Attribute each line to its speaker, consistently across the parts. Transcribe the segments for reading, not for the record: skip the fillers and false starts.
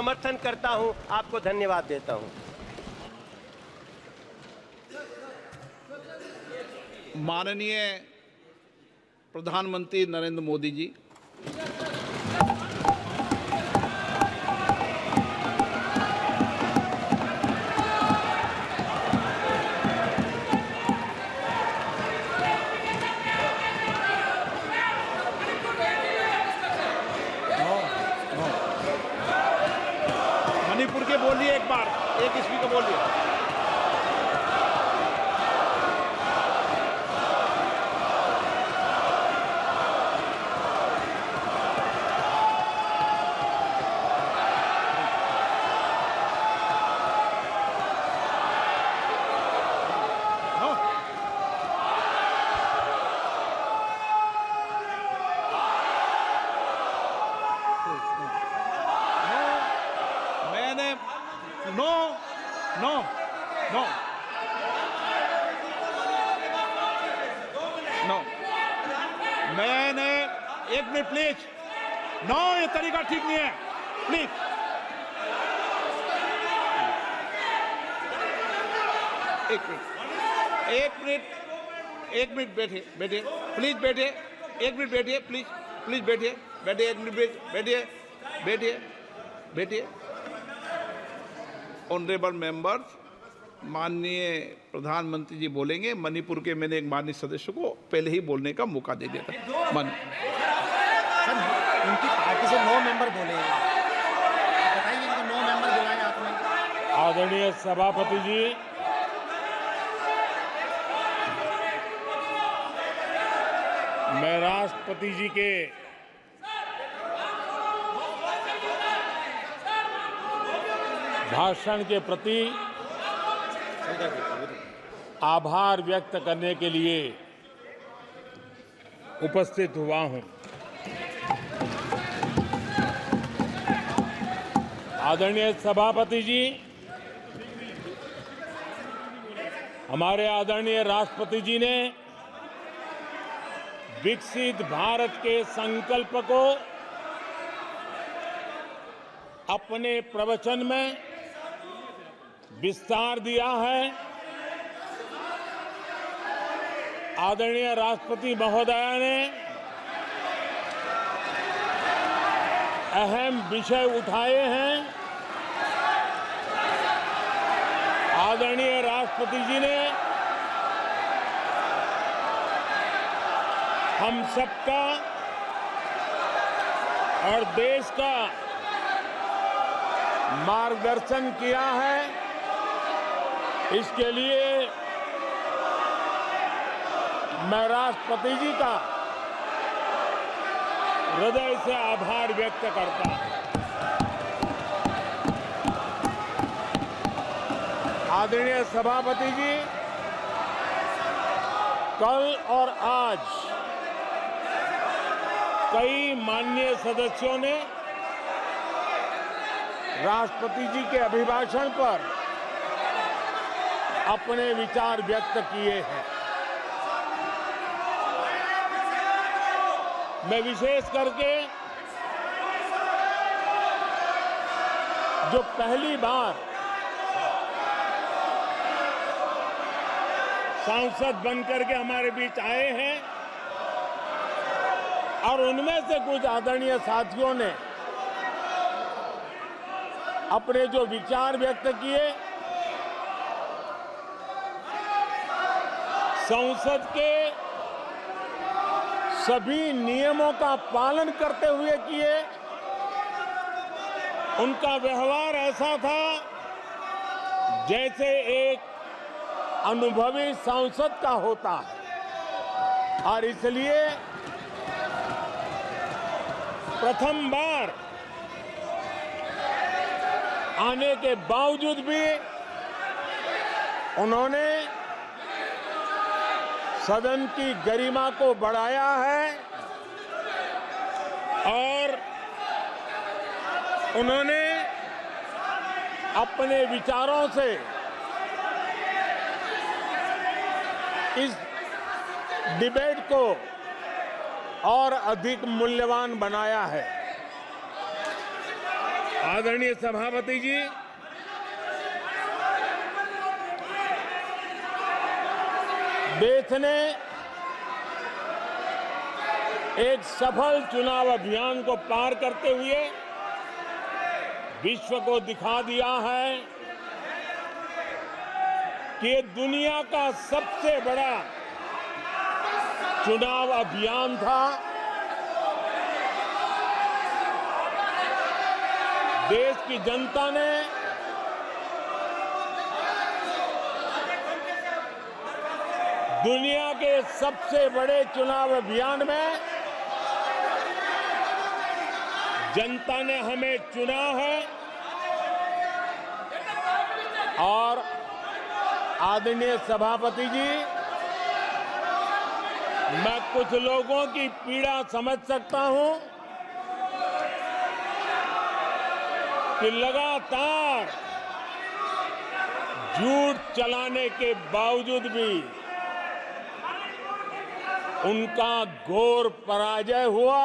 Speaker 1: समर्थन करता हूं। आपको धन्यवाद देता हूं।
Speaker 2: माननीय प्रधानमंत्री नरेंद्र मोदी जी, मणिपुर के बोलिए, एक बार एक स्पीकर बोलिए। मैंने एक मिनट प्लीज। नो, ये तरीका ठीक नहीं है, प्लीज। एक मिनट बैठिए, प्लीज बैठिए। एक मिनट बैठिए, प्लीज बैठिए। एक मिनट बैठिए। ऑनरेबल मेंबर्स, माननीय प्रधानमंत्री जी बोलेंगे। मणिपुर के मैंने एक माननीय सदस्य को पहले ही बोलने का मौका दे दिया था।
Speaker 3: उनकी पार्टी से 9 मेंबर बोले हैं, बताइए इनको 9 मेंबर बुलाए आपने।
Speaker 4: आदरणीय सभापति जी, मैं राष्ट्रपति जी के भाषण के प्रति आभार व्यक्त करने के लिए उपस्थित हुआ हूं। आदरणीय सभापति जी, हमारे आदरणीय राष्ट्रपति जी ने विकसित भारत के संकल्प को अपने प्रवचन में विस्तार दिया है। आदरणीय राष्ट्रपति महोदया ने अहम विषय उठाए हैं। आदरणीय राष्ट्रपति जी ने हम सबका और देश का मार्गदर्शन किया है। इसके लिए मैं राष्ट्रपति जी का हृदय से आभार व्यक्त करता हूं। आदरणीय सभापति जी, कल और आज कई माननीय सदस्यों ने राष्ट्रपति जी के अभिभाषण पर अपने विचार व्यक्त किए हैं। मैं विशेष करके जो पहली बार सांसद बनकर के हमारे बीच आए हैं और उनमें से कुछ आदरणीय साथियों ने अपने जो विचार व्यक्त किए, संसद के सभी नियमों का पालन करते हुए किए। उनका व्यवहार ऐसा था जैसे एक अनुभवी सांसद का होता है और इसलिए प्रथम बार आने के बावजूद भी उन्होंने सदन की गरिमा को बढ़ाया है और उन्होंने अपने विचारों से इस डिबेट को और अधिक मूल्यवान बनाया है। आदरणीय सभापति जी, देश ने एक सफल चुनाव अभियान को पार करते हुए विश्व को दिखा दिया है कि ये दुनिया का सबसे बड़ा चुनाव अभियान था। देश की जनता ने दुनिया के सबसे बड़े चुनाव अभियान में जनता ने हमें चुना है और आदरणीय सभापति जी, मैं कुछ लोगों की पीड़ा समझ सकता हूं कि लगातार झूठ चलाने के बावजूद भी उनका घोर पराजय हुआ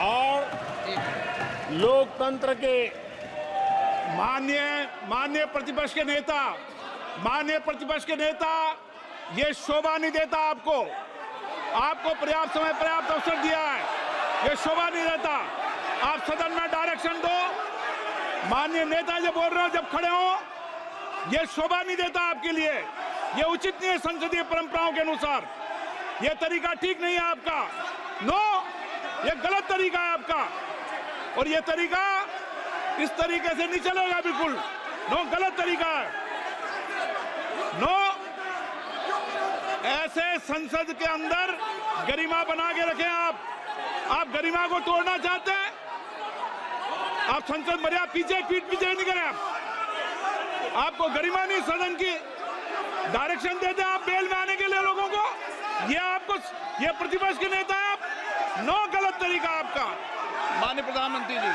Speaker 4: और लोकतंत्र के
Speaker 2: माननीय प्रतिपक्ष के नेता, ये शोभा नहीं देता आपको पर्याप्त समय पर्याप्त अवसर दिया है, ये शोभा नहीं देता। आप सदन में डायरेक्शन दो। माननीय नेता जब बोल रहे हो, जब खड़े हो, ये शोभा नहीं देता आपके लिए, ये उचित नहीं है संसदीय परंपराओं के अनुसार। ये तरीका ठीक नहीं है आपका। नो, ये गलत तरीका है आपका और ये तरीका इस तरीके से नहीं चलेगा बिल्कुल। नो, गलत तरीका है। नो, ऐसे संसद के अंदर गरिमा बना के रखें आप गरिमा को तोड़ना चाहते हैं। आप संसद मर्यादा पीछे नहीं करें। आपको गरिमा नहीं, सदन की डायरेक्शन देते हैं आप बेल में आने के लिए लोगों को। ये प्रतिपक्ष के नेता है आप। नो, गलत तरीका आपका। माननीय प्रधानमंत्री जी,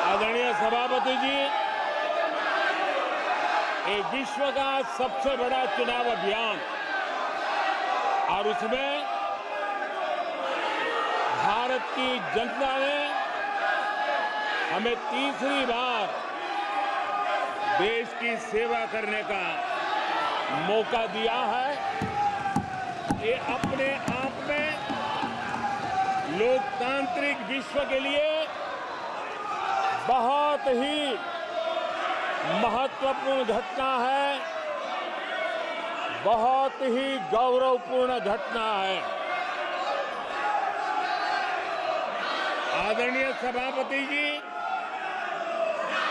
Speaker 4: आदरणीय सभापति जी, ये विश्व का सबसे बड़ा चुनाव अभियान और उसमें भारत की जनता ने हमें तीसरी बार देश की सेवा करने का मौका दिया है। ये अपने आप में लोकतांत्रिक विश्व के लिए बहुत ही महत्वपूर्ण घटना है, बहुत ही गौरवपूर्ण घटना है। आदरणीय सभापति जी,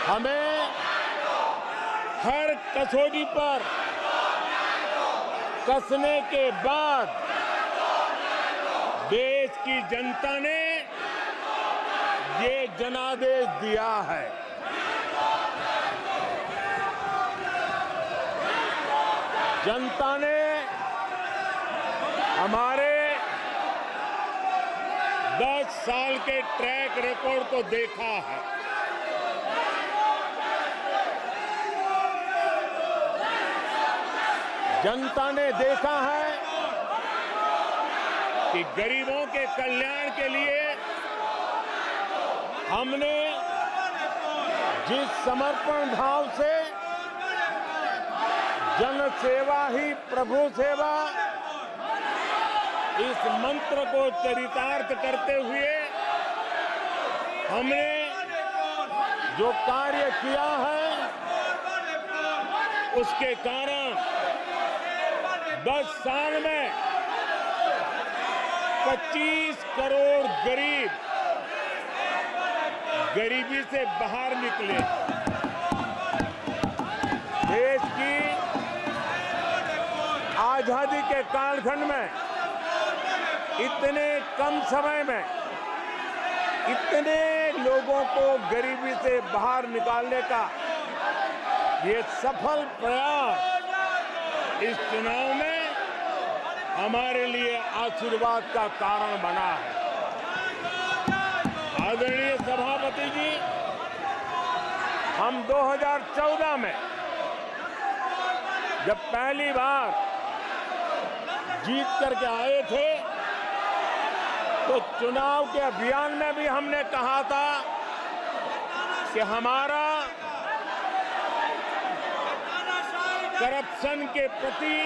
Speaker 4: हमें हर कसौटी पर कसने के बाद देश की जनता ने ये जनादेश दिया है। जनता ने हमारे 10 साल के ट्रैक रिकॉर्ड को देखा है। जनता ने देखा है कि गरीबों के कल्याण के लिए हमने जिस समर्पण भाव से जन सेवा ही प्रभु सेवा इस मंत्र को चरितार्थ करते हुए हमने जो कार्य किया है, उसके कारण 10 साल में 25 करोड़ गरीब गरीबी से बाहर निकले। देश की आजादी के कालखंड में इतने कम समय में इतने लोगों को गरीबी से बाहर निकालने का ये सफल प्रयास इस चुनाव में हमारे लिए आशीर्वाद का कारण बना है। आदरणीय सभापति जी, हम 2014 में जब पहली बार जीत करके आए थे तो चुनाव के अभियान में भी हमने कहा था कि हमारा करप्शन के प्रति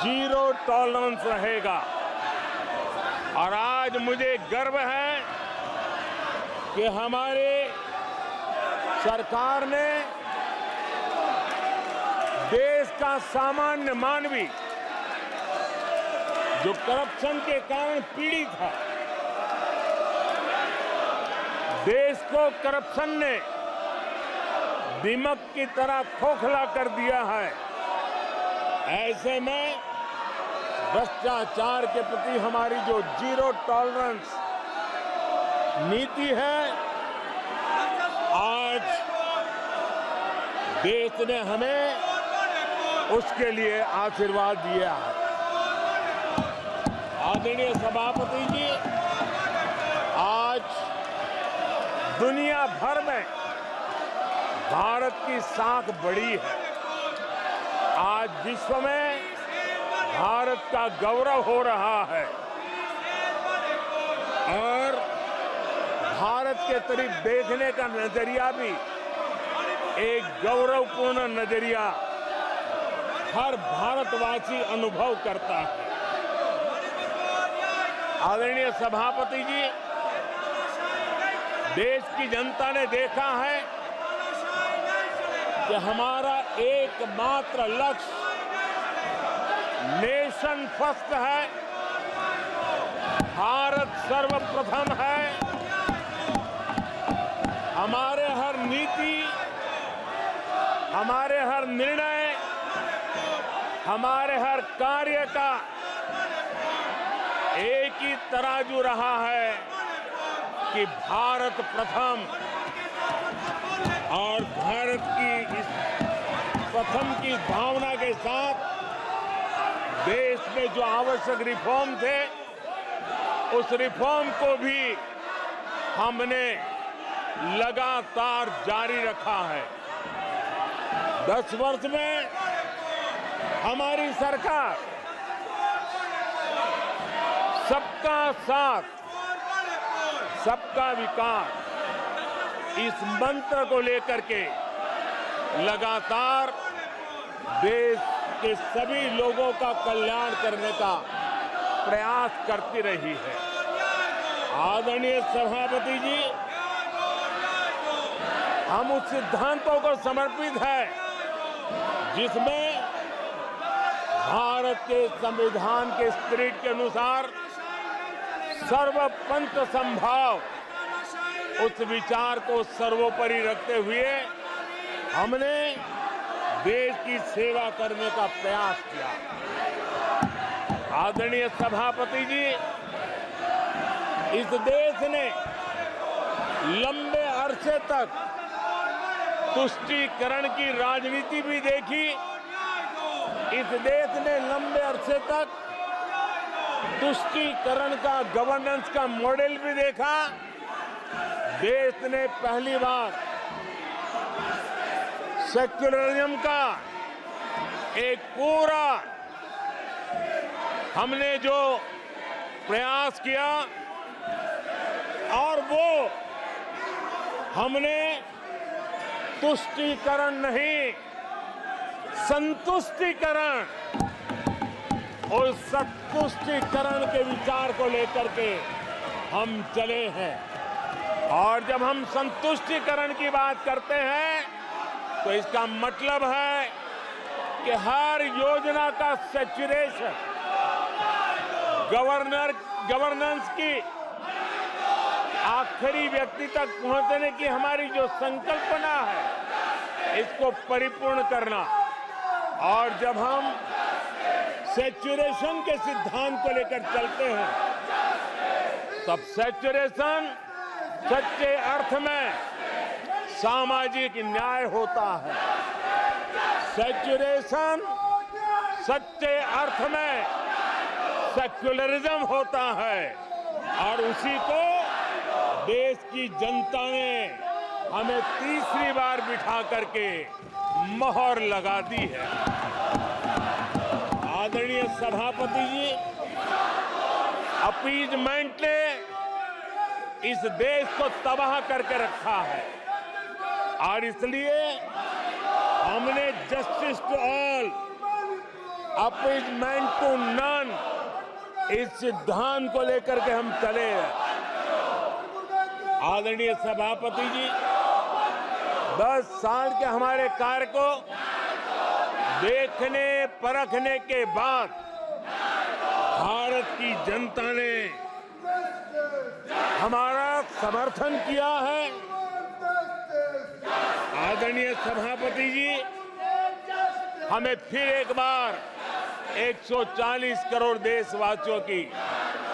Speaker 4: जीरो टॉलरेंस रहेगा। और आज मुझे गर्व है कि हमारे सरकार ने देश का सामान्य मानवी जो करप्शन के कारण पीड़ित है, देश को करप्शन ने दीमक की तरह खोखला कर दिया है। ऐसे में भ्रष्टाचार के प्रति हमारी जो जीरो टॉलरेंस नीति है, आज देश ने हमें उसके लिए आशीर्वाद दिया है। आदरणीय सभापति जी, आज दुनिया भर में भारत की साख बढ़ी है। आज विश्व में भारत का गौरव हो रहा है और भारत के तरफ देखने का नजरिया भी एक गौरवपूर्ण नजरिया हर भारतवासी अनुभव करता है। आदरणीय सभापति जी, देश की जनता ने देखा है कि हमारा एकमात्र लक्ष्य नेशन फर्स्ट है, भारत सर्वप्रथम है। हमारे हर नीति, हमारे हर निर्णय, हमारे हर कार्य का एक ही तराजू रहा है कि भारत प्रथम, और भारत की इस प्रथम की भावना के साथ देश में जो आवश्यक रिफॉर्म थे, उस रिफॉर्म को भी हमने लगातार जारी रखा है। 10 वर्ष में हमारी सरकार सबका साथ, सबका विकास, इस मंत्र को लेकर के लगातार देश के सभी लोगों का कल्याण करने का प्रयास करती रही है। आदरणीय सभापति जी, हम उस सिद्धांतों को समर्पित है जिसमें भारत के संविधान के स्पिरिट के अनुसार सर्वपंथ संभाव, उस विचार को सर्वोपरि रखते हुए हमने देश की सेवा करने का प्रयास किया। आदरणीय सभापति जी, इस देश ने लंबे अरसे तक तुष्टीकरण की राजनीति भी देखी। इस देश ने लंबे अरसे तक तुष्टीकरण का गवर्नेंस का मॉडल भी देखा। देश ने पहली बार सेक्युलरिज्म का एक पूरा हमने जो प्रयास किया, और वो हमने तुष्टीकरण नहीं, संतुष्टीकरण, और संतुष्टीकरण के विचार को लेकर के हम चले हैं। और जब हम संतुष्टीकरण की बात करते हैं तो इसका मतलब है कि हर योजना का सैचुरेशन, गवर्नेंस की आखिरी व्यक्ति तक पहुंचने की हमारी जो संकल्पना है, इसको परिपूर्ण करना। और जब हम सैचुरेशन के सिद्धांत को लेकर चलते हैं तब सैचुरेशन सच्चे अर्थ में सामाजिक न्याय होता है। सैचुरेशन सच्चे अर्थ में सेक्युलरिज्म होता है और उसी को देश की जनता ने हमें तीसरी बार बिठा करके मोहर लगा दी है। आदरणीय सभापति जी, अपीजमेंट ने इस देश को तबाह करके रखा है और इसलिए हमने justice to all, appeasement to none, इस सिद्धांत को लेकर के हम चले हैं। आदरणीय सभापति जी, 10 साल के हमारे कार्य को देखने परखने के बाद भारत की जनता ने हमारा समर्थन किया है। आदरणीय सभापति जी, हमें फिर एक बार 140 करोड़ देशवासियों की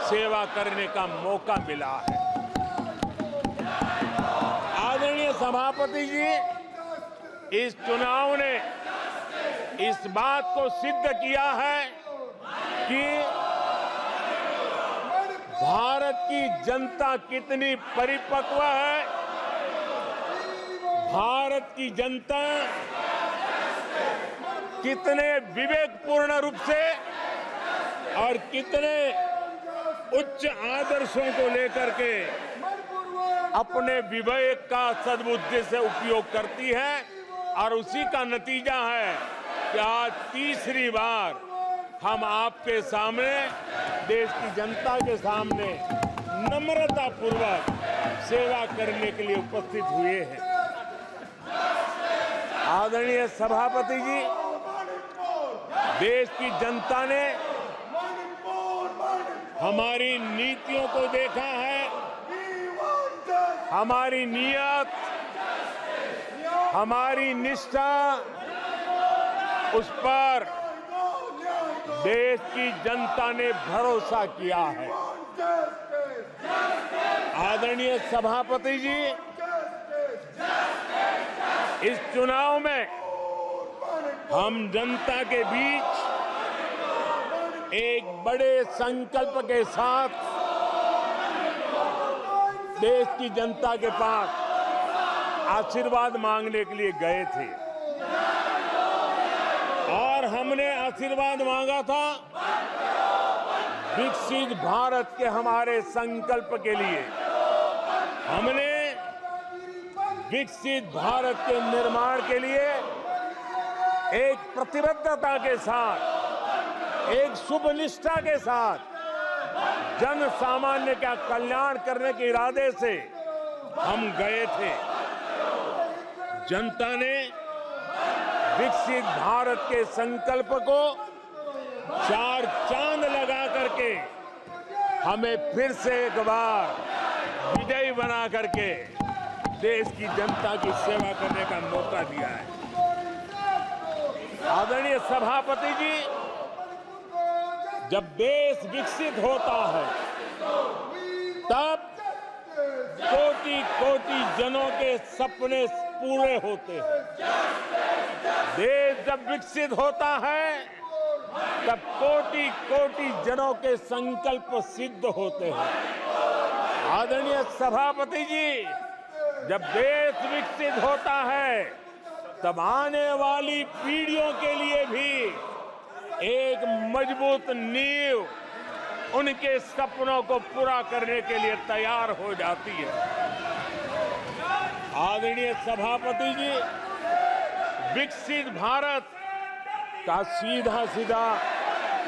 Speaker 4: सेवा करने का मौका मिला है। आदरणीय सभापति जी, इस चुनाव ने इस बात को सिद्ध किया है कि भारत की जनता कितनी परिपक्व है। भारत की जनता कितने विवेकपूर्ण रूप से और कितने उच्च आदर्शों को लेकर के अपने विवेक का सद्बुद्धि से उपयोग करती है और उसी का नतीजा है कि आज तीसरी बार हम आपके सामने, देश की जनता के सामने नम्रतापूर्वक सेवा करने के लिए उपस्थित हुए हैं। आदरणीय सभापति जी, देश की जनता ने हमारी नीतियों को देखा है, हमारी नियत, हमारी निष्ठा, उस पर देश की जनता ने भरोसा किया है। आदरणीय सभापति जी, इस चुनाव में हम जनता के बीच एक बड़े संकल्प के साथ देश की जनता के पास आशीर्वाद मांगने के लिए गए थे और हमने आशीर्वाद मांगा था विकसित भारत के हमारे संकल्प के लिए। हमने विकसित भारत के निर्माण के लिए एक प्रतिबद्धता के साथ, एक शुभ निष्ठा के साथ जन सामान्य का कल्याण करने के इरादे से हम गए थे। जनता ने विकसित भारत के संकल्प को 4 चांद लगा करके हमें फिर से एक बार विजयी बना करके देश की जनता की सेवा करने का मौका दिया है। आदरणीय सभापति जी, जब देश विकसित होता है तब कोटि कोटि जनों के सपने पूरे होते हैं। देश जब विकसित होता है तब कोटि कोटि जनों के संकल्प सिद्ध होते हैं। आदरणीय सभापति जी, जब देश विकसित होता है तब आने वाली पीढ़ियों के लिए भी एक मजबूत नींव उनके सपनों को पूरा करने के लिए तैयार हो जाती है। आदरणीय सभापति जी, विकसित भारत का सीधा सीधा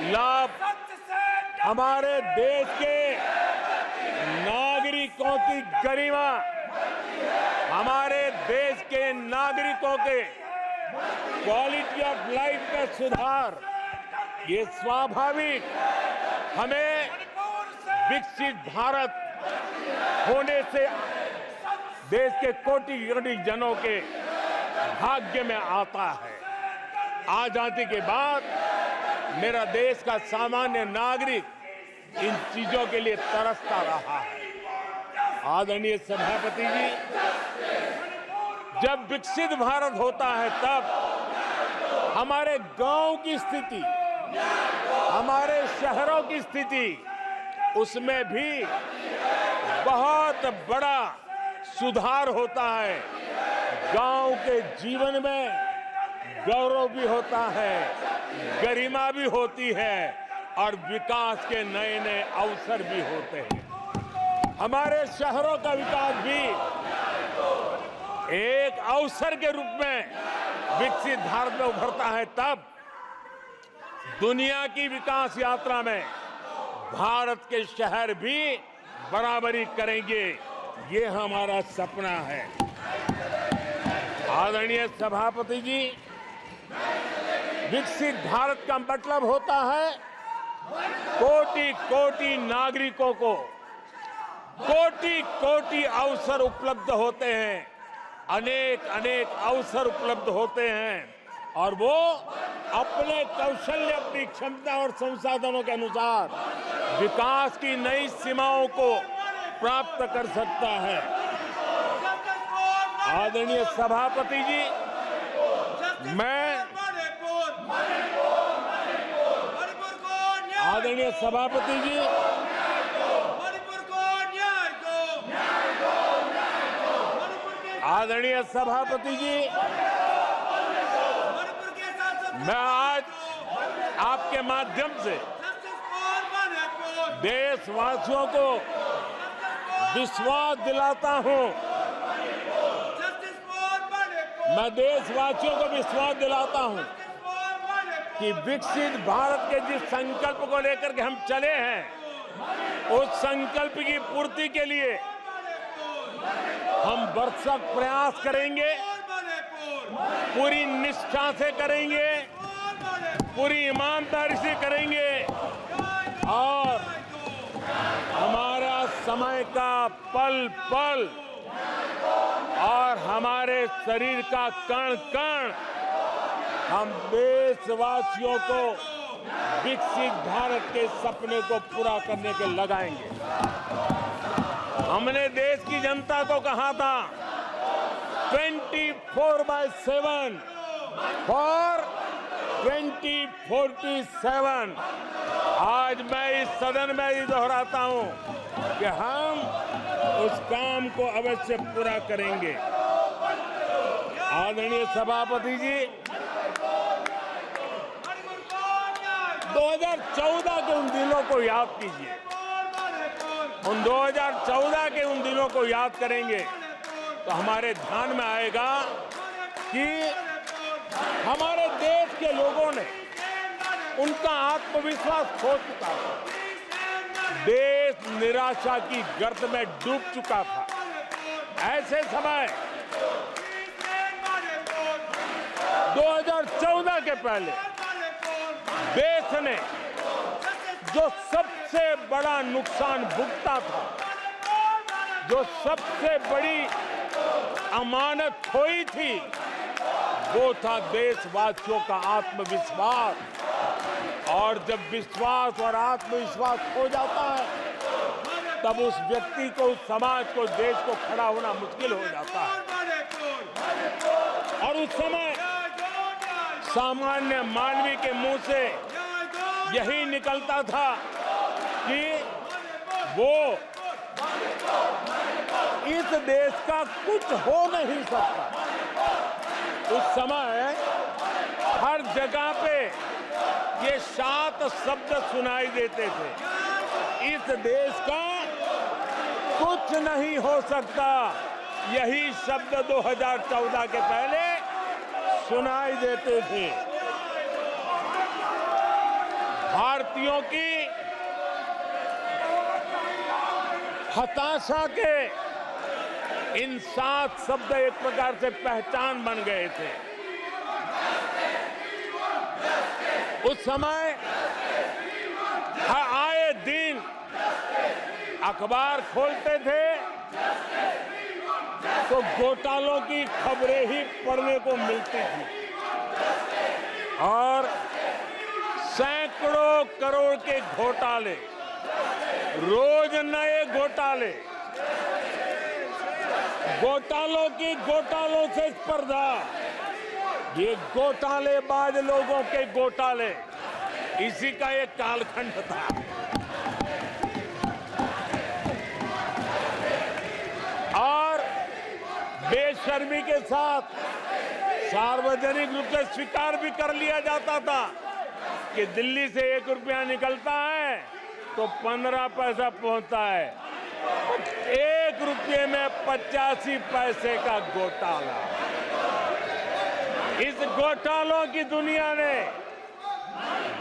Speaker 4: लाभ हमारे देश के नागरिकों की गरिमा, हमारे देश के नागरिकों के क्वालिटी ऑफ लाइफ में सुधार, ये स्वाभाविक हमें विकसित भारत होने से देश के कोटि कोटि जनों के भाग्य में आता है। आजादी के बाद मेरा देश का सामान्य नागरिक इन चीजों के लिए तरसता रहा है। आदरणीय सभापति जी, जब विकसित भारत होता है तब हमारे गांव की स्थिति, हमारे शहरों की स्थिति, उसमें भी बहुत बड़ा सुधार होता है। गांव के जीवन में गौरव भी होता है, गरिमा भी होती है और विकास के नए नए अवसर भी होते हैं। हमारे शहरों का विकास भी एक अवसर के रूप में विकसित भारत में उभरता है, तब दुनिया की विकास यात्रा में भारत के शहर भी बराबरी करेंगे। ये हमारा सपना है। आदरणीय सभापति जी, विकसित भारत का मतलब होता है कोटि कोटि नागरिकों को कोटि कोटि अवसर उपलब्ध होते हैं, अनेक अनेक अवसर उपलब्ध होते हैं और वो अपने कौशल्य, अपनी क्षमता और संसाधनों के अनुसार विकास की नई सीमाओं को प्राप्त कर सकता है। आदरणीय सभापति जी, आदरणीय सभापति जी, आदरणीय सभापति जी, मैं आज आपके माध्यम से देशवासियों को विश्वास दिलाता हूं, मैं देशवासियों को विश्वास दिलाता हूं कि विकसित भारत के जिस संकल्प को लेकर के हम चले हैं, उस संकल्प की पूर्ति के लिए हम भरसक प्रयास करेंगे, पूरी निष्ठा से करेंगे, पूरी ईमानदारी से करेंगे और हमारा समय का पल पल और हमारे शरीर का कण कण हम देशवासियों को विकसित भारत के सपने को पूरा करने के लगाएंगे। हमने देश की जनता को कहा था 24/7 फॉर 2047। आज मैं इस सदन में ही दोहराता हूं कि हम उस काम को अवश्य पूरा करेंगे। आदरणीय सभापति जी, 2014 के उन दिनों को याद कीजिए। उन 2014 के उन दिनों को याद करेंगे तो हमारे ध्यान में आएगा कि हमारे देश के लोगों ने उनका आत्मविश्वास खो चुका था, देश निराशा की गर्त में डूब चुका था। ऐसे समय 2014 के पहले देश ने जो सबसे बड़ा नुकसान भुगता था, जो सबसे बड़ी अमानत खोई थी, वो था देशवासियों का आत्मविश्वास। और जब विश्वास और आत्मविश्वास खो जाता है, तब उस व्यक्ति को, उस समाज को, देश को खड़ा होना मुश्किल हो जाता है। और उस समय सामान्य मानवी के मुंह से यही निकलता था कि वो इस देश का कुछ हो नहीं सकता। उस समय हर जगह पे ये 7 शब्द सुनाई देते थे, इस देश का कुछ नहीं हो सकता। यही शब्द 2014 के पहले सुनाई देते थे। भारतीयों की हताशा के इन 7 शब्द एक प्रकार से पहचान बन गए थे। उस समय आए दिन अखबार खोलते थे तो घोटालों की खबरें ही पढ़ने को मिलती थी और सैकड़ों करोड़ के घोटाले रोज नए घोटाले, घोटालों से स्पर्धा, ये घोटालेबाज लोगों के घोटाले, इसी का एक कालखंड था। और बेशर्मी के साथ सार्वजनिक रूप से स्वीकार भी कर लिया जाता था कि दिल्ली से 1 रुपया निकलता है तो 15 पैसा पहुंचता है। 1 रुपये में 85 पैसे का घोटाला। इस घोटालों की दुनिया ने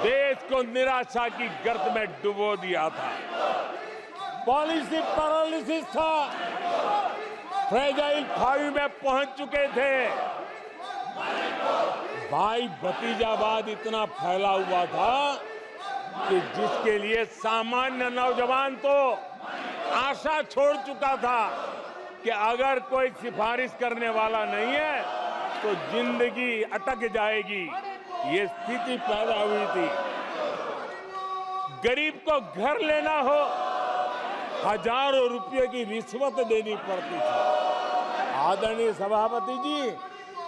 Speaker 4: देश को निराशा की गर्त में डुबो दिया था। पॉलिसी पैरालिसिस था, फ्रेजाइल 5 में पहुंच चुके थे। भाई भतीजावाद इतना फैला हुआ था कि जिसके लिए सामान्य नौजवान तो आशा छोड़ चुका था कि अगर कोई सिफारिश करने वाला नहीं है तो जिंदगी अटक जाएगी। ये स्थिति पैदा हुई थी। गरीब को घर लेना हो, हजारों रुपए की रिश्वत देनी पड़ती थी। आदरणीय सभापति जी,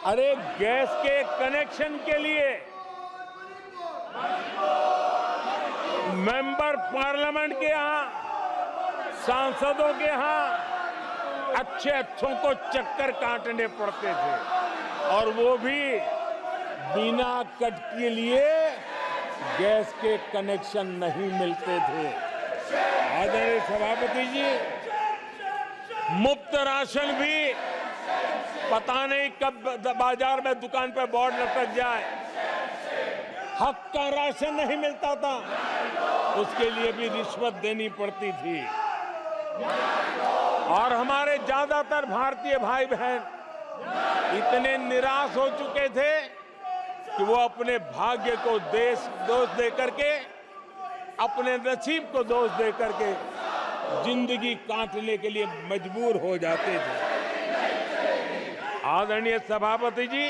Speaker 4: अरे गैस के कनेक्शन के लिए मेंबर पार्लियामेंट के यहाँ, सांसदों के यहाँ अच्छों को चक्कर काटने पड़ते थे, और वो भी बिना कट के लिए गैस के कनेक्शन नहीं मिलते थे। आदरणीय सभापति जी, मुफ्त राशन भी पता नहीं कब बाजार में दुकान पर बोर्ड लटक जाए, हक का राशन नहीं मिलता था, उसके लिए भी रिश्वत देनी पड़ती थी। और हमारे ज्यादातर भारतीय भाई बहन इतने निराश हो चुके थे कि वो अपने भाग्य को दोष दे करके, अपने नसीब को दोष दे करके जिंदगी काटने के लिए मजबूर हो जाते थे। आदरणीय सभापति जी,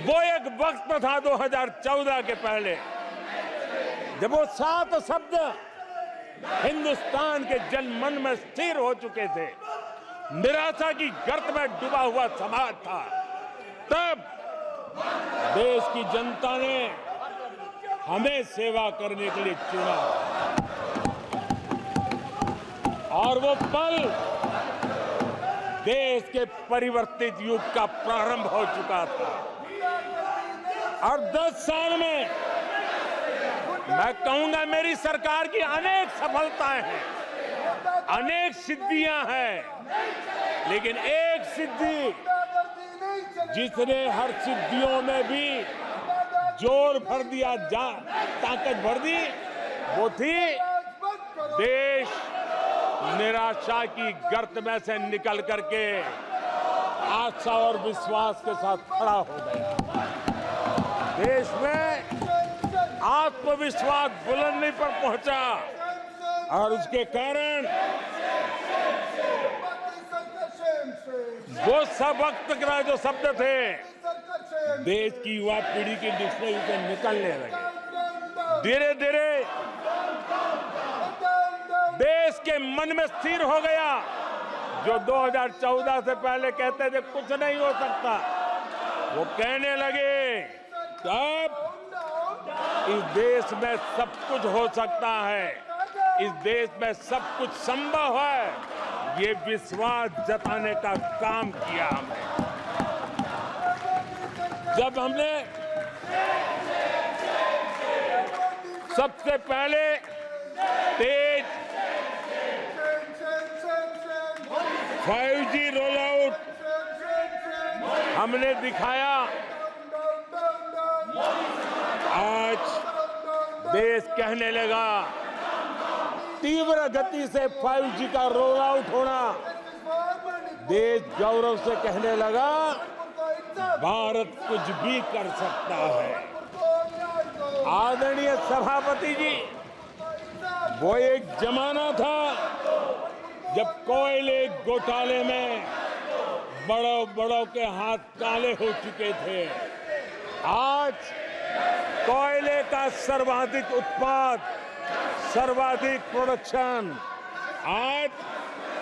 Speaker 4: वो एक वक्त था 2014 के पहले, जब वो 7 शब्द हिंदुस्तान के जनमन में स्थिर हो चुके थे। निराशा की गर्त में डूबा हुआ समाज था। तब देश की जनता ने हमें सेवा करने के लिए चुना, और वो पल देश के परिवर्तित युग का प्रारंभ हो चुका था। और 10 साल में मैं कहूंगा मेरी सरकार की अनेक सफलताएं हैं, अनेक सिद्धियां हैं, लेकिन एक सिद्धि जिसने हर सिद्धियों में भी जोर भर दिया, ताकत भर दी, वो थी देश निराशा की गर्त में से निकल करके आशा और विश्वास के साथ खड़ा हो गया। देश में आत्मविश्वास बुलंदी पर पहुंचा, और उसके कारण वो सब वक्त का जो शब्द थे देश की युवा पीढ़ी की डिक्शनरी से निकलने लगे। धीरे धीरे देश के मन में स्थिर हो गया। जो 2014 से पहले कहते थे कुछ नहीं हो सकता, वो कहने लगे तब इस देश में सब कुछ हो सकता है, इस देश में सब कुछ संभव है। ये विश्वास जताने का काम किया हमने। जब हमने सबसे पहले तेज 5G रोल आउट हमने दिखाया, आज देश कहने लगा तीव्र गति से 5G का रोल आउट होना। देश गौरव से कहने लगा भारत कुछ भी कर सकता है। आदरणीय सभापति जी, वो एक जमाना था जब कोयले घोटाले में बड़ों के हाथ काले हो चुके थे। आज कोयले का सर्वाधिक उत्पाद, सर्वाधिक प्रोडक्शन, आज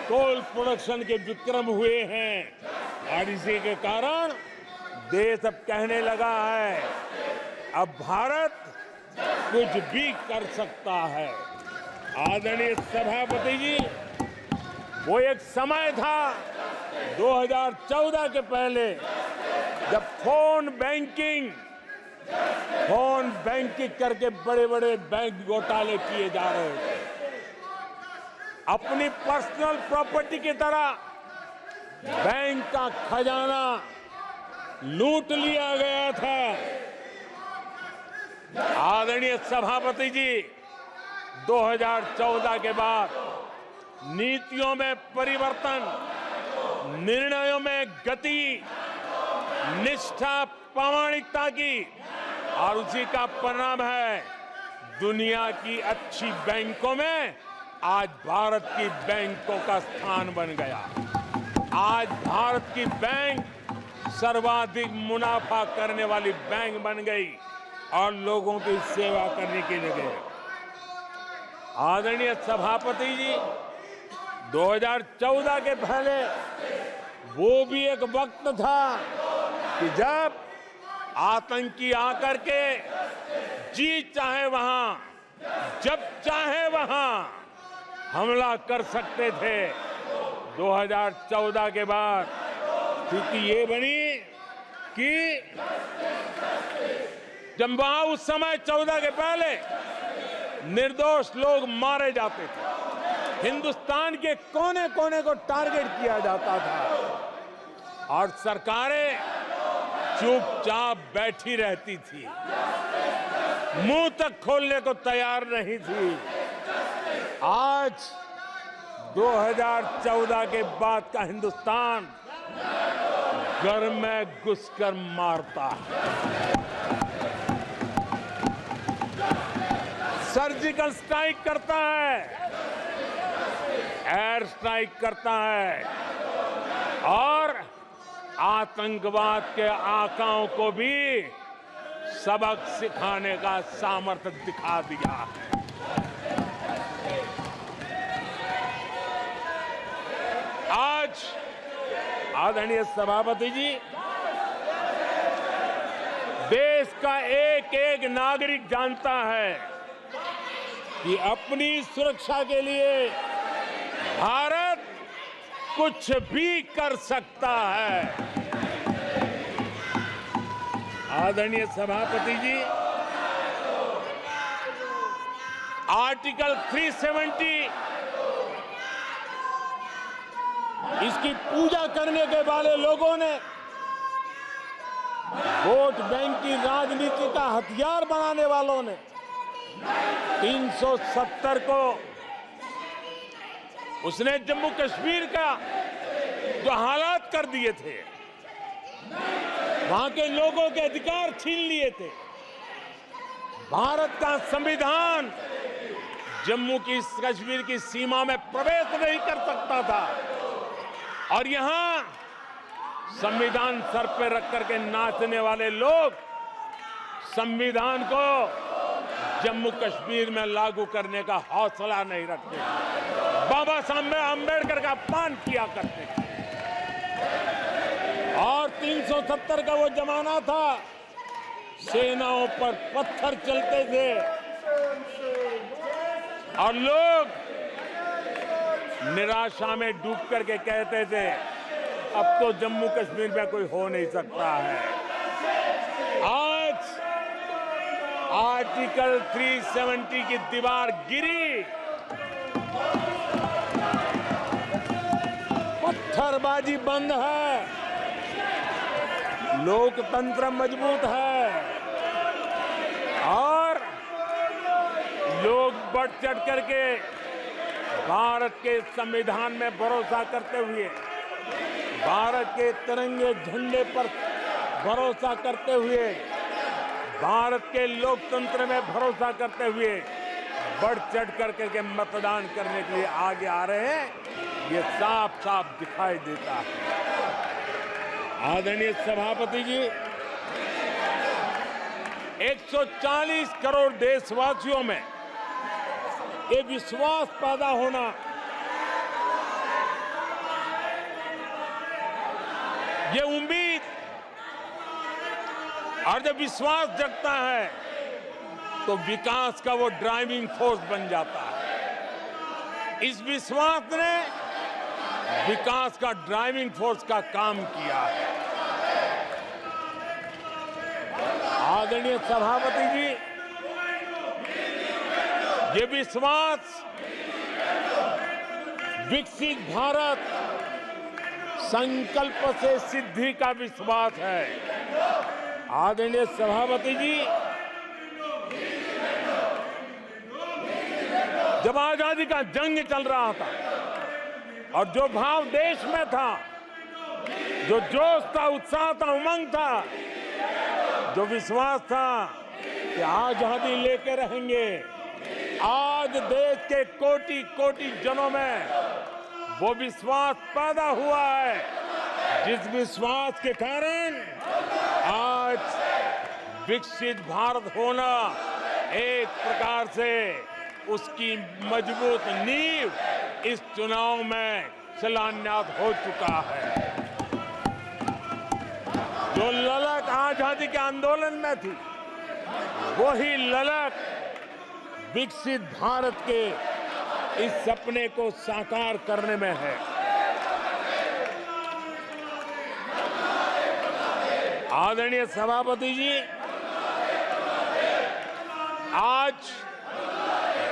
Speaker 4: कोल प्रोडक्शन के विक्रम हुए हैं और इसी के कारण देश अब कहने लगा है अब भारत कुछ भी कर सकता है। आदरणीय सभापति जी, वो एक समय था 2014 के पहले जब फोन बैंकिंग करके बड़े बड़े बैंक घोटाले किए जा रहे थे। अपनी पर्सनल प्रॉपर्टी की तरह बैंक का खजाना लूट लिया गया था। आदरणीय सभापति जी, 2014 के बाद नीतियों में परिवर्तन, निर्णयों में गति, निष्ठा, प्रामाणिकता की और उसी का परिणाम है दुनिया की अच्छी बैंकों में आज भारत की बैंकों का स्थान बन गया। आज भारत की बैंक सर्वाधिक मुनाफा करने वाली बैंक बन गई और लोगों की सेवा करने के लिए। आदरणीय सभापति जी, 2014 के पहले वो भी एक वक्त था कि जब आतंकी आकर के जी चाहे वहां, जब चाहे वहां हमला कर सकते थे। 2014 के बाद स्थिति ये बनी कि जब वहां उस समय 14 के पहले निर्दोष लोग मारे जाते थे, हिंदुस्तान के कोने कोने को टारगेट किया जाता था और सरकारें चुपचाप बैठी रहती थी, मुंह तक खोलने को तैयार नहीं थी। आज 2014 के बाद का हिंदुस्तान घर में घुसकर मारता है, सर्जिकल स्ट्राइक करता है, एयर स्ट्राइक करता है और आतंकवाद के आकाओं को भी सबक सिखाने का सामर्थ्य दिखा दिया है। आज आदरणीय सभापति जी, देश का एक एक नागरिक जानता है कि अपनी सुरक्षा के लिए भारत कुछ भी कर सकता है। आदरणीय सभापति जी, आर्टिकल 370 इसकी पूजा करने के वाले लोगों ने वोट बैंक की राजनीति का हथियार बनाने वालों ने 370 को उसने जम्मू कश्मीर का जो हालात कर दिए थे, वहां के लोगों के अधिकार छीन लिए थे। भारत का संविधान जम्मू की कश्मीर की सीमा में प्रवेश नहीं कर सकता था और यहां संविधान सर पे रख करके नाचने वाले लोग संविधान को जम्मू कश्मीर में लागू करने का हौसला नहीं रखते, बाबा साहब अम्बेडकर का अपमान किया करते थे। और 370 का वो जमाना था, सेनाओं पर पत्थर चलते थे और लोग निराशा में डूब करके कहते थे अब तो जम्मू कश्मीर में कोई हो नहीं सकता है। आज आर्टिकल 370 की दीवार गिरी, पत्थरबाजी बंद है, लोकतंत्र मजबूत है और लोग बढ़ चढ़ करके भारत के संविधान में भरोसा करते हुए, भारत के तिरंगे झंडे पर भरोसा करते हुए, भारत के लोकतंत्र में भरोसा करते हुए बढ़ चढ़ करके मतदान करने के लिए आगे आ रहे हैं। ये साफ साफ दिखाई देता है। आदरणीय सभापति जी, 140 करोड़ देशवासियों में ये विश्वास पैदा होना, ये उम्मीद और जब विश्वास जगता है तो विकास का वो ड्राइविंग फोर्स बन जाता है। इस विश्वास ने विकास का ड्राइविंग फोर्स का काम किया है। आदरणीय सभापति जी, ये विश्वास विकसित भारत संकल्प से सिद्धि का विश्वास है। आदरणीय सभापति जी, जब आजादी का जंग चल रहा था और जो भाव देश में था, जो जोश था, उत्साह था, उमंग था, जो विश्वास था कि आजादी लेके रहेंगे, आज देश के कोटि कोटि जनों में वो विश्वास पैदा हुआ है, जिस विश्वास के कारण आज विकसित भारत होना एक प्रकार से उसकी मजबूत नींव इस चुनाव में शिलान्यास हो चुका है। जो ललक आजादी के आंदोलन में थी, वही ललक विकसित भारत के इस सपने को साकार करने में है। आदरणीय सभापति जी, आज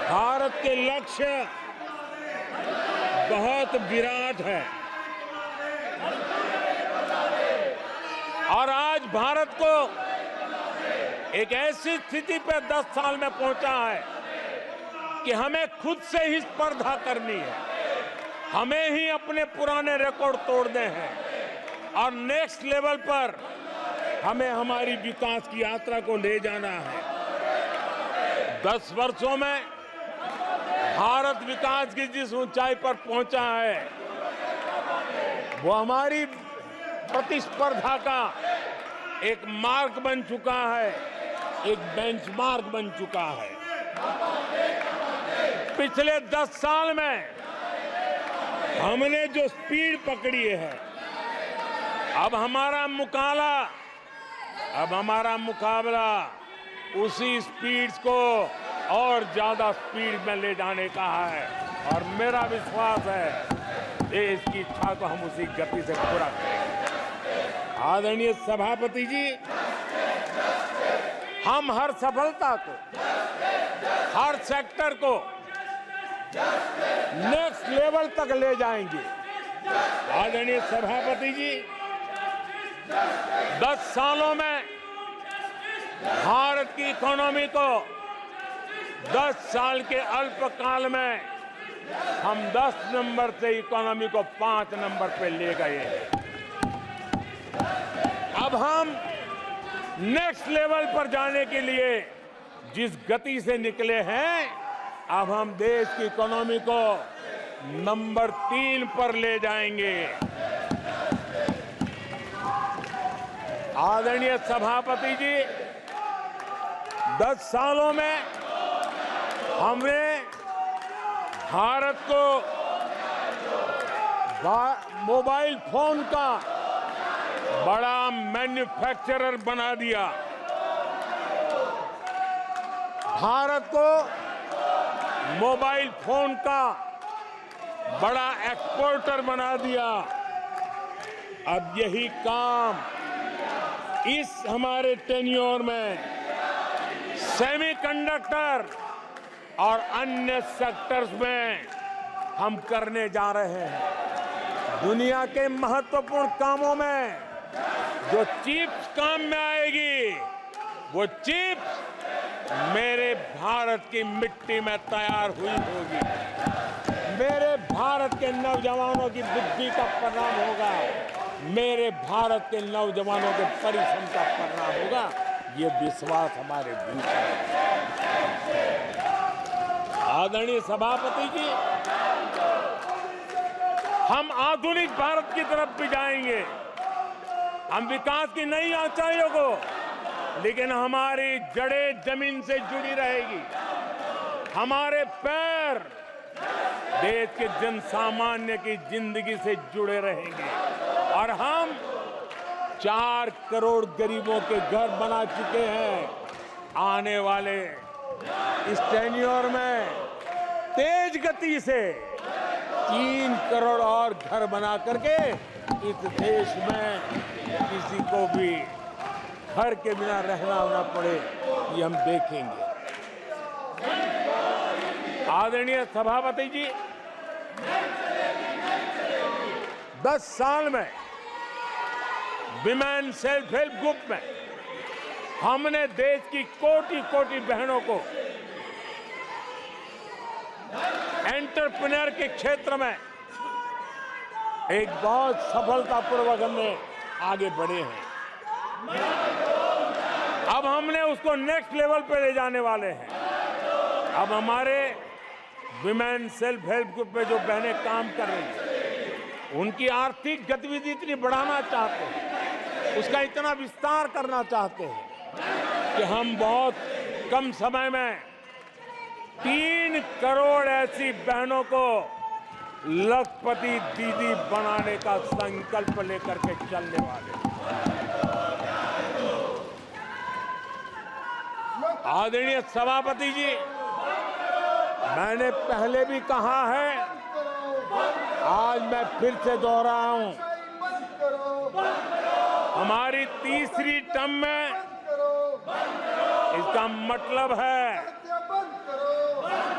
Speaker 4: भारत के लक्ष्य बहुत विराट है और आज भारत को एक ऐसी स्थिति पे 10 साल में पहुंचा है कि हमें खुद से ही स्पर्धा करनी है, हमें ही अपने पुराने रिकॉर्ड तोड़ने हैं और नेक्स्ट लेवल पर हमें हमारी विकास की यात्रा को ले जाना है। 10 वर्षों में भारत विकास की जिस ऊंचाई पर पहुंचा है, वो हमारी प्रतिस्पर्धा का एक मार्ग बन चुका है, एक बेंचमार्क बन चुका है। पिछले 10 साल में हमने जो स्पीड पकड़ी है, अब हमारा मुकाबला उसी स्पीड को और ज्यादा स्पीड में ले जाने का है और मेरा विश्वास है देश की इच्छा को हम उसी गति से पूरा करेंगे। आदरणीय सभापति जी, हम हर सफलता को, हर सेक्टर को नेक्स्ट लेवल तक ले जाएंगे। आदरणीय सभापति जी, 10 सालों में भारत की इकोनॉमी को 10 साल के अल्पकाल में हम 10 नंबर से इकोनॉमी को 5 नंबर पे ले गए हैं। अब हम नेक्स्ट लेवल पर जाने के लिए जिस गति से निकले हैं, अब हम देश की इकोनॉमी को नंबर 3 पर ले जाएंगे। आदरणीय सभापति जी, 10 सालों में हमने भारत को मोबाइल फोन का बड़ा मैन्युफैक्चरर बना दिया, भारत को मोबाइल फोन का बड़ा एक्सपोर्टर बना दिया। अब यही काम इस हमारे टेन्योर में सेमीकंडक्टर और अन्य सेक्टर्स में हम करने जा रहे हैं। दुनिया के महत्वपूर्ण कामों में जो चिप्स काम में आएगी, वो चिप्स मेरे भारत की मिट्टी में तैयार हुई होगी, मेरे भारत के नौजवानों की बुद्धि का परिणाम होगा, मेरे भारत के नौजवानों के परिश्रम का परिणाम होगा। ये विश्वास हमारे भीतर है। आदरणीय सभापति जी, हम आधुनिक भारत की तरफ भी जाएंगे। हम विकास की नई ऊंचाइयों को लेकिन हमारी जड़ें जमीन से जुड़ी रहेगी। हमारे पैर देश के जन सामान्य की जिंदगी से जुड़े रहेंगे और हम 4 करोड़ गरीबों के घर बना चुके हैं। आने वाले इस टेन्योर में तेज गति से 3 करोड़ और घर बना करके इस देश में किसी को भी घर के बिना रहना ना पड़े, ये हम देखेंगे। आदरणीय सभापति जी, 10 साल में विमेन सेल्फ हेल्प ग्रुप में हमने देश की कोटि-कोटि बहनों को एंटरप्रेन्योर के क्षेत्र में एक बहुत सफलतापूर्वक हमने आगे बढ़े हैं। अब हमने उसको नेक्स्ट लेवल पे ले जाने वाले हैं। अब हमारे विमेन सेल्फ हेल्प ग्रुप में जो बहनें काम कर रही हैं, उनकी आर्थिक गतिविधि इतनी बढ़ाना चाहते हैं, उसका इतना विस्तार करना चाहते हैं कि हम बहुत कम समय में 3 करोड़ ऐसी बहनों को लखपति दीदी बनाने का संकल्प लेकर के चलने वाले हैं। आदरणीय सभापति जी, मैंने पहले भी कहा है, आज मैं फिर से दोहराऊं, हमारी तीसरी टर्म में इसका मतलब है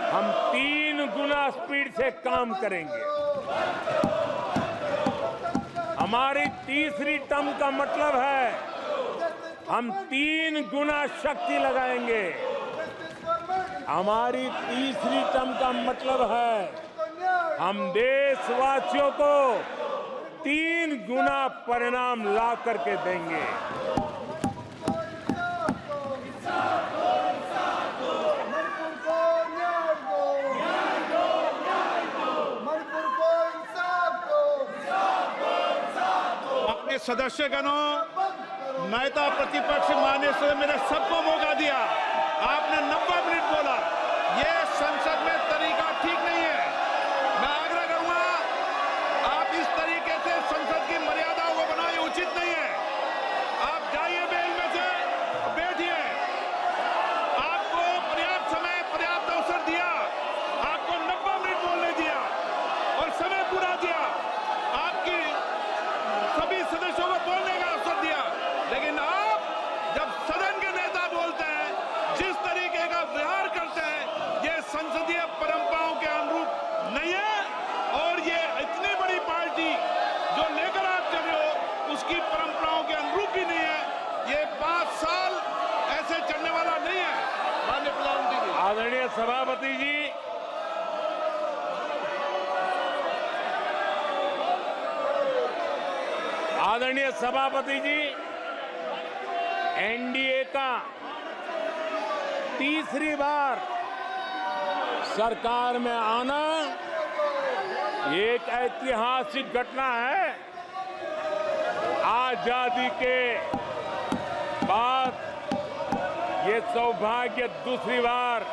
Speaker 4: हम 3 गुना स्पीड से काम करेंगे। हमारी तीसरी टर्म का मतलब है हम 3 गुना शक्ति लगाएंगे। हमारी तीसरी टर्म का मतलब है हम देशवासियों को 3 गुना परिणाम ला करके देंगे।
Speaker 2: अपने सदस्यगणों, नेता प्रतिपक्ष माननीय सदस्य, मेरे सबको मौका दिया। आपने 90 मिनट बोला, ये संसद में तरीका ठीक नहीं है। मैं आग्रह करूंगा, आप इस तरीके से संसद की मर्यादाओं को बनाए, उचित नहीं है। आप जाइए बेल में से, बैठिए। आपको पर्याप्त समय, पर्याप्त अवसर दिया। आपको 90 मिनट बोलने दिया और समय पूरा दिया। आपकी सभी सदस्यों को बोलने का अवसर दिया, लेकिन आप जब सदन के नेता बोलते हैं, जिस तरीके का व्यवहार करते हैं, ये संसदीय परंपराओं के अनुरूप नहीं है। और ये इतनी बड़ी पार्टी जो लेकर आप चल रहे हो, उसकी परंपराओं के अनुरूप भी नहीं है। ये 5 साल ऐसे चलने वाला नहीं है। माननीय प्रधानमंत्री जी।
Speaker 4: आदरणीय सभापति जी, आदरणीय सभापति जी, एनडीए का तीसरी बार सरकार में आना एक ऐतिहासिक घटना है। आजादी के बाद ये सौभाग्य दूसरी बार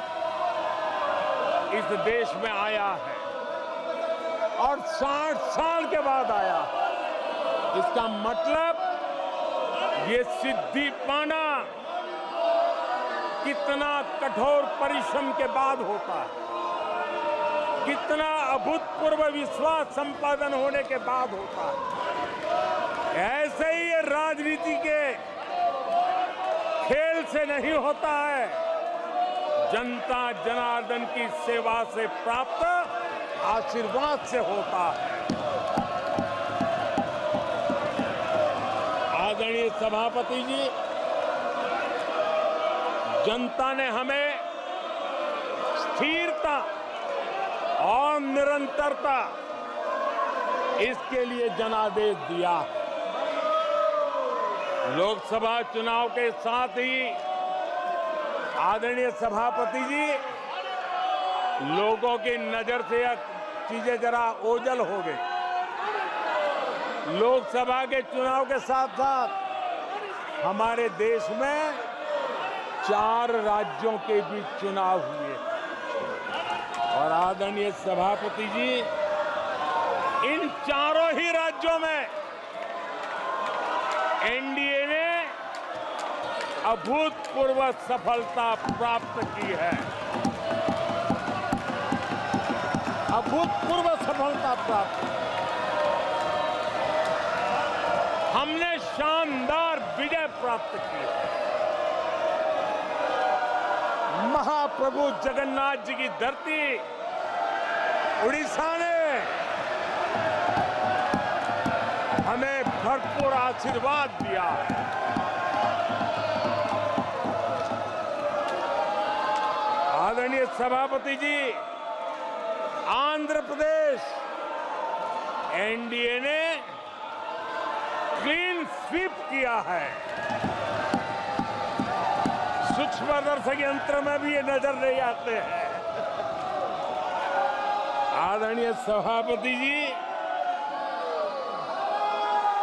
Speaker 4: इस देश में आया है और 60 साल के बाद आया है। इसका मतलब ये सिद्धि पाना कितना कठोर परिश्रम के बाद होता है, कितना अभूतपूर्व विश्वास संपादन होने के बाद होता है। ऐसे ही ये राजनीति के खेल से नहीं होता है, जनता जनार्दन की सेवा से प्राप्त आशीर्वाद से होता है। आदरणीय सभापति जी, जनता ने हमें स्थिरता और निरंतरता, इसके लिए जनादेश दिया। लोकसभा चुनाव के साथ ही आदरणीय सभापति जी, लोगों की नजर से यह चीजें जरा ओझल हो गई। लोकसभा के चुनाव के साथ साथ हमारे देश में 4 राज्यों के बीच चुनाव हुए और आदरणीय सभापति जी, इन चारों ही राज्यों में एनडीए ने अभूतपूर्व सफलता प्राप्त की है। अभूतपूर्व सफलता प्राप्त। हमने शानदार विजय प्राप्त की है। महाप्रभु जगन्नाथ जी की धरती उड़ीसा ने हमें भरपूर आशीर्वाद दिया है। आदरणीय सभापति जी, आंध्र प्रदेश एनडीए ने क्लीन स्वीप किया है। सूक्ष्मदर्शक यंत्र में भी ये नजर नहीं आते हैं। आदरणीय सभापति जी,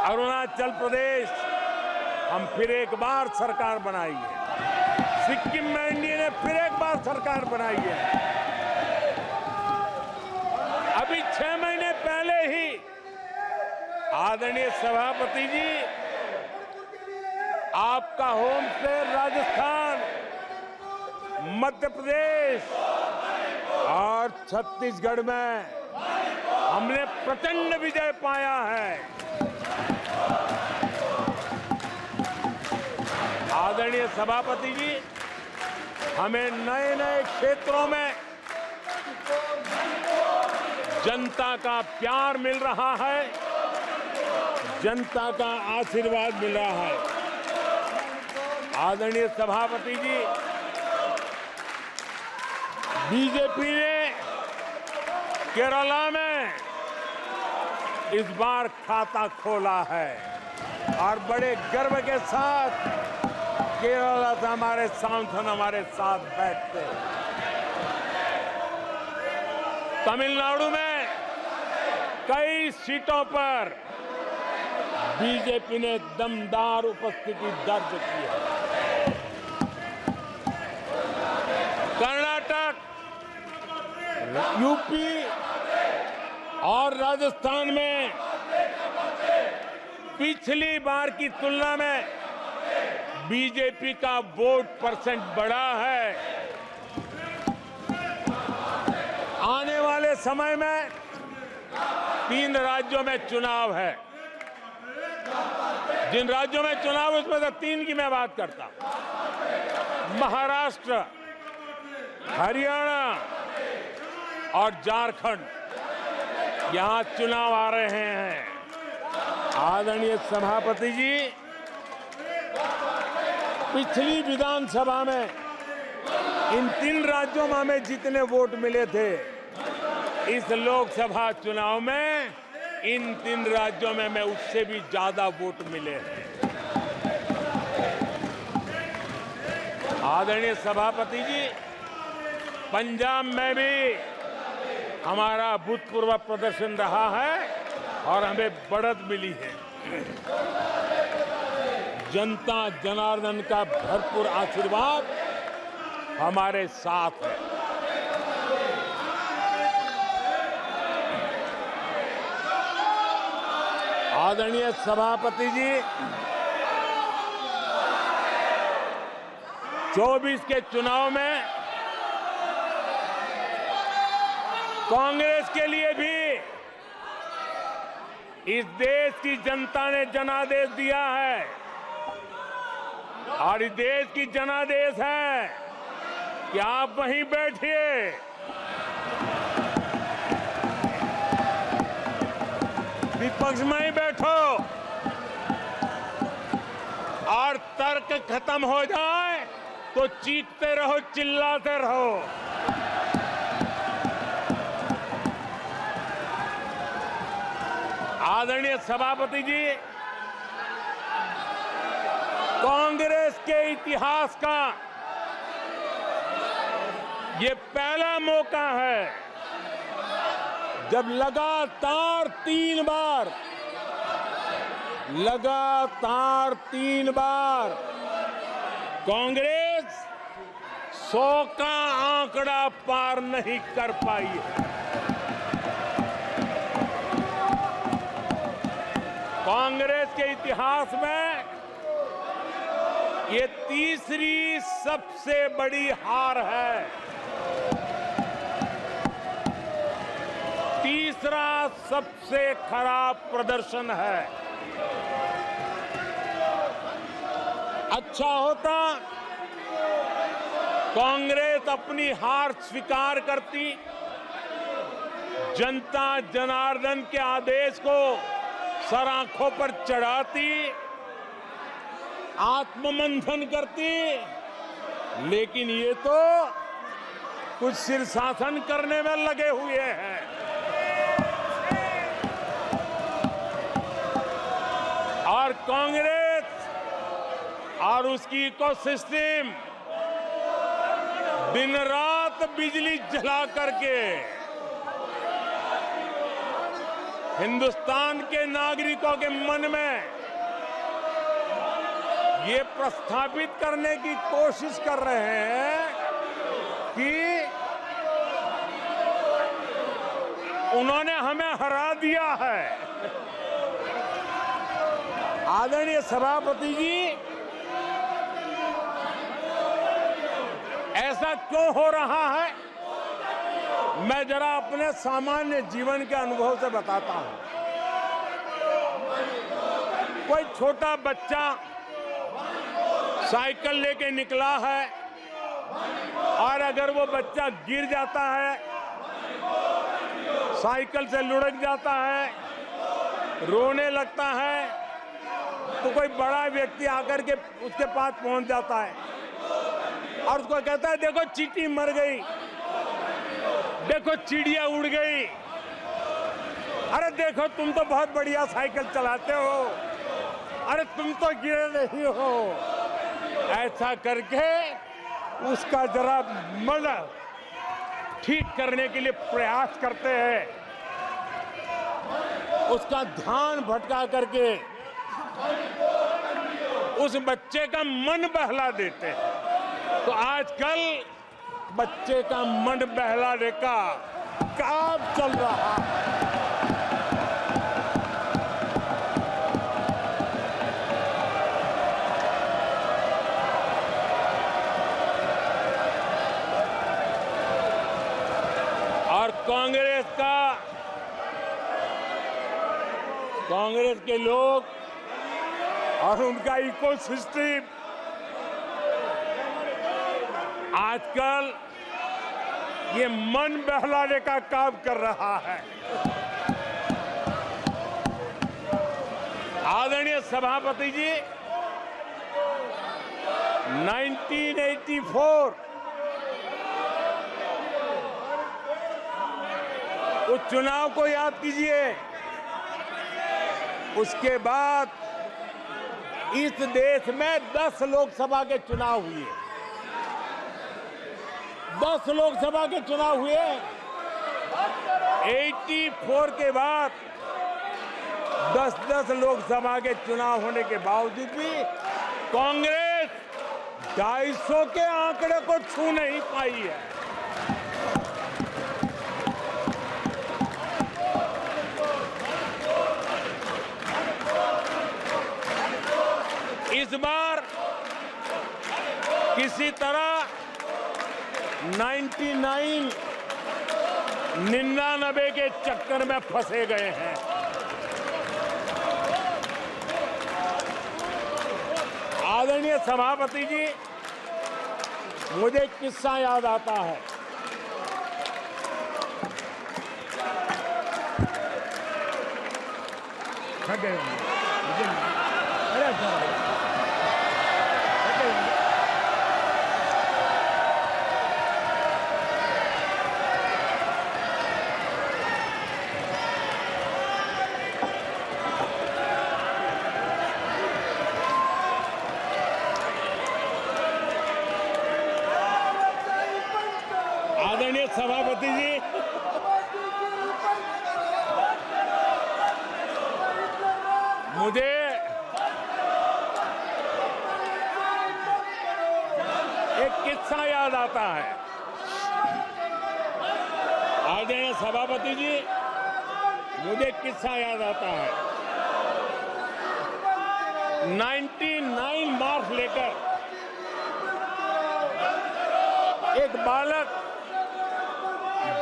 Speaker 4: अरुणाचल प्रदेश हम फिर एक बार सरकार बनाई है। सिक्किम में एनडीए ने फिर एक बार सरकार बनाई है। अभी 6 महीने पहले ही आदरणीय सभापति जी, आपका होम स्टेट राजस्थान, मध्य प्रदेश और छत्तीसगढ़ में हमने प्रचंड विजय पाया है। आदरणीय सभापति जी, हमें नए नए क्षेत्रों में जनता का प्यार मिल रहा है, जनता का आशीर्वाद मिल रहा है। आदरणीय सभापति जी, बीजेपी ने केरला में इस बार खाता खोला है और बड़े गर्व के साथ केरला से हमारे सांसद हमारे साथ बैठते हैं। तमिलनाडु में कई सीटों पर बीजेपी ने दमदार उपस्थिति दर्ज की है। कर्नाटक, यूपी और राजस्थान में पिछली बार की तुलना में बीजेपी का वोट परसेंट बढ़ा है। आने वाले समय में 3 राज्यों में चुनाव है। जिन राज्यों में चुनाव उसमें से 3 की मैं बात करता हूं। महाराष्ट्र, हरियाणा और झारखंड, यहां चुनाव आ रहे हैं। आदरणीय सभापति जी, पिछली विधानसभा में इन 3 राज्यों में हमें जितने वोट मिले थे, इस लोकसभा चुनाव में इन 3 राज्यों में हमें उससे भी ज्यादा वोट मिले हैं। आदरणीय सभापति जी, पंजाब में भी हमारा भूतपूर्व प्रदर्शन रहा है और हमें बढ़त मिली है। जनता जनार्दन का भरपूर आशीर्वाद हमारे साथ है। आदरणीय सभापति जी, 24 के चुनाव में कांग्रेस के लिए भी इस देश की जनता ने जनादेश दिया है और इस देश की जनादेश है कि आप वहीं बैठिए, विपक्ष में ही बैठो और तर्क खत्म हो जाए तो चीखते रहो, चिल्लाते रहो। आदरणीय सभापति जी, कांग्रेस के इतिहास का ये पहला मौका है जब लगातार 3 बार कांग्रेस 100 का आंकड़ा पार नहीं कर पाई है। कांग्रेस के इतिहास में ये तीसरी सबसे बड़ी हार है, तीसरा सबसे खराब प्रदर्शन है। अच्छा होता कांग्रेस अपनी हार स्वीकार करती, जनता जनार्दन के आदेश को सर आंखों पर चढ़ाती, आत्ममंथन करती, लेकिन ये तो कुछ शीर्षासन करने में लगे हुए हैं। और कांग्रेस और उसकी इकोसिस्टम दिन रात बिजली जला करके हिंदुस्तान के नागरिकों के मन में ये प्रस्थापित करने की कोशिश कर रहे हैं कि उन्होंने हमें हरा दिया है। आदरणीय सभापति जी, ऐसा क्यों हो रहा है, मैं जरा अपने सामान्य जीवन के अनुभव से बताता हूं। कोई छोटा बच्चा साइकिल लेके निकला है और अगर वो बच्चा गिर जाता है, साइकिल से लुढ़क जाता है, रोने लगता है, तो कोई बड़ा व्यक्ति आकर के उसके पास पहुंच जाता है और उसको कहता है, देखो चींटी मर गई, देखो चिड़िया उड़ गई, अरे देखो तुम तो बहुत बढ़िया साइकिल चलाते हो, अरे तुम तो गिरे नहीं हो। ऐसा करके उसका जरा मन ठीक करने के लिए प्रयास करते हैं, उसका ध्यान भटका करके उस बच्चे का मन बहला देते हैं। तो आजकल बच्चे का मन बहलाने का काम चल रहा है। और कांग्रेस के लोग और उनका इकोसिस्टम आजकल ये मन बहलाने का काम कर रहा है। आदरणीय सभापति जी, 1984 उस चुनाव को याद कीजिए। उसके बाद इस देश में 10 लोकसभा के चुनाव हुए, 10 लोकसभा के चुनाव हुए। 84 के बाद 10-10 लोकसभा के चुनाव होने के बावजूद भी कांग्रेस 250 के आंकड़े को छू नहीं पाई है। इस बार किसी तरह 99 के चक्कर में फंसे गए हैं। आदरणीय सभापति जी, मुझे एक किस्सा याद आता है। आदरणीय सभापति जी, एक किस्सा याद आता है। आदरणीय सभापति जी, मुझे एक किस्सा याद आता है। 99 मार्क्स लेकर एक बालक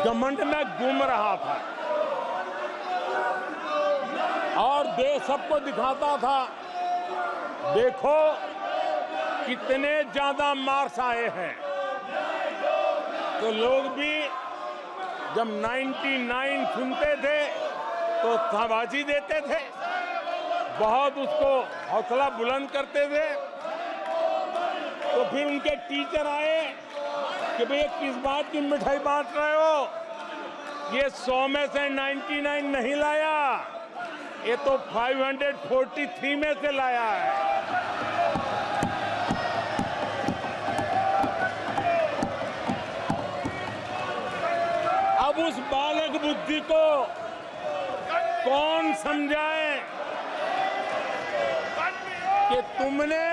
Speaker 4: घमंड में घूम रहा था और देश सबको दिखाता था, देखो कितने ज्यादा मार्क्स आए हैं। तो लोग भी जब 99 सुनते थे तो शाबाशी देते थे, बहुत उसको हौसला बुलंद करते थे। तो फिर उनके टीचर आए कि भैया किस बात की मिठाई बांट रहे हो, ये 100 में से 99 नहीं लाया, ये तो 543 में से लाया है। अब उस बालक बुद्धि को कौन समझाए कि तुमने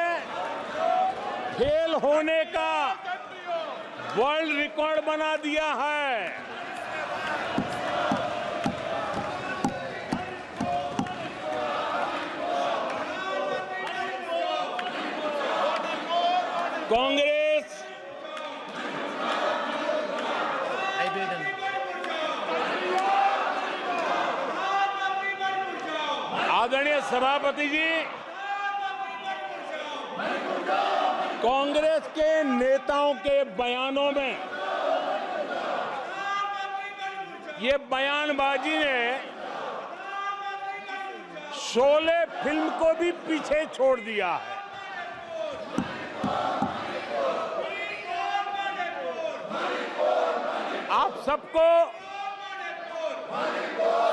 Speaker 4: फेल होने का वर्ल्ड रिकॉर्ड बना दिया है। कांग्रेस आदरणीय सभापति जी, कांग्रेस के नेताओं के बयानों में ये बयानबाजी ने शोले फिल्म को भी पीछे छोड़ दिया है। आप सबको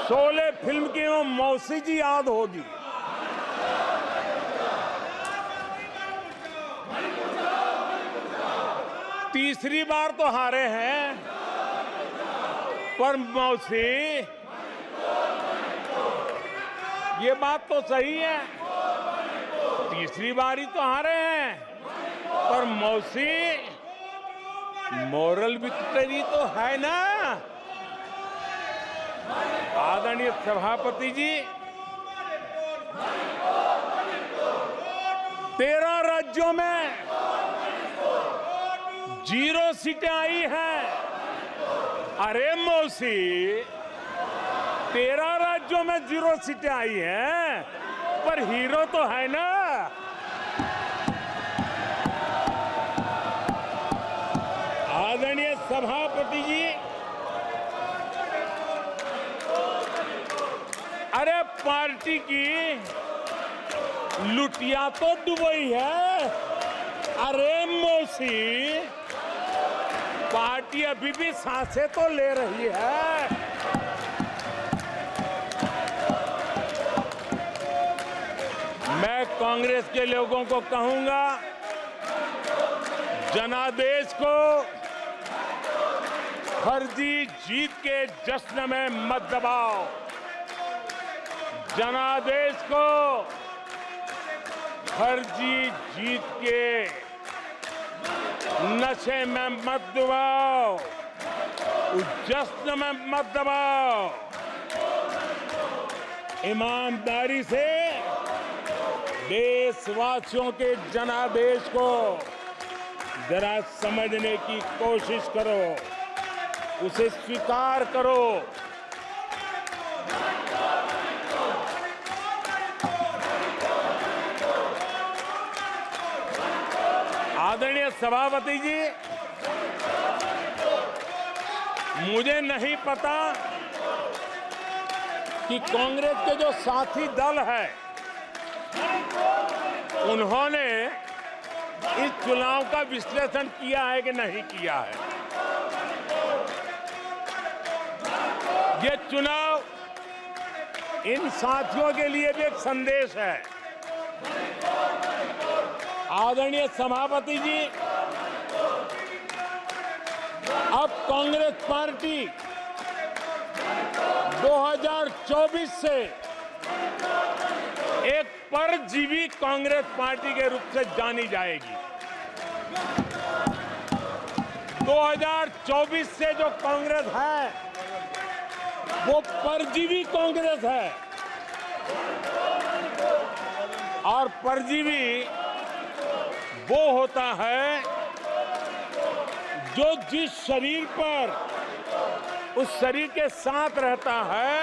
Speaker 4: शोले फिल्म की वो मौसी जी याद होगी। तीसरी बार तो हारे हैं, पर मौसी ये बात तो सही है, तीसरी बार ही तो हारे हैं, पर मौसी मोरल विक्ट्री तो है ना। आदरणीय सभापति जी, 13 राज्यों में 0 सीटें आई हैं। अरे मौसी, 13 राज्यों में 0 सीटें आई हैं, पर हीरो तो है ना। आदरणीय सभापति जी, अरे पार्टी की लुटिया तो दुबई है। अरे मौसी, पार्टी अभी भी सांसें तो ले रही है। मैं कांग्रेस के लोगों को कहूंगा, जनादेश को फर्जी जीत के जश्न में मत दबाओ। जनादेश को फर्जी जीत के नशे में मत दबाओ, उस जश्न में मत दबाओ। ईमानदारी से देशवासियों के जनादेश को जरा समझने की कोशिश करो, उसे स्वीकार करो। आदरणीय सभापति जी, मुझे नहीं पता कि कांग्रेस के जो साथी दल है, उन्होंने इस चुनाव का विश्लेषण किया है कि नहीं किया है। ये चुनाव इन साथियों के लिए भी एक संदेश है। आदरणीय सभापति जी, अब कांग्रेस पार्टी 2024 से एक परजीवी कांग्रेस पार्टी के रूप से जानी जाएगी। 2024 से जो कांग्रेस है वो परजीवी कांग्रेस है। और परजीवी वो होता है जो जिस शरीर पर उस शरीर के साथ रहता है,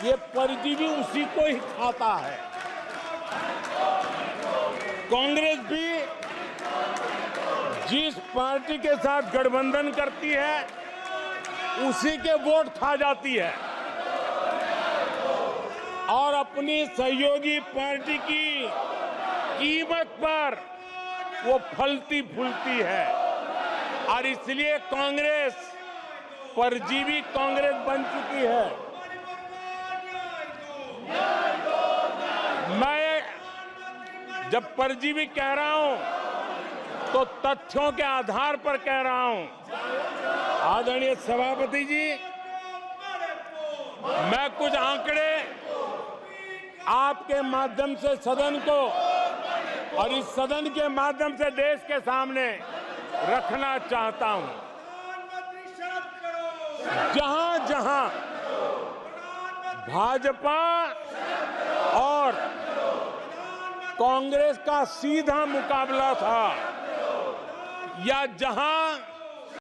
Speaker 4: ये परजीवी उसी को ही खाता है। कांग्रेस भी जिस पार्टी के साथ गठबंधन करती है उसी के वोट खा जाती है और अपनी सहयोगी पार्टी की कीमत पर वो फलती फूलती है। और इसलिए कांग्रेस परजीवी कांग्रेस बन चुकी है। मैं जब परजीवी कह रहा हूं तो तथ्यों के आधार पर कह रहा हूं। आदरणीय सभापति जी, मैं कुछ आंकड़े आपके माध्यम से सदन को और इस सदन के माध्यम से देश के सामने रखना चाहता हूं। जहां जहां भाजपा और कांग्रेस का सीधा मुकाबला था या जहां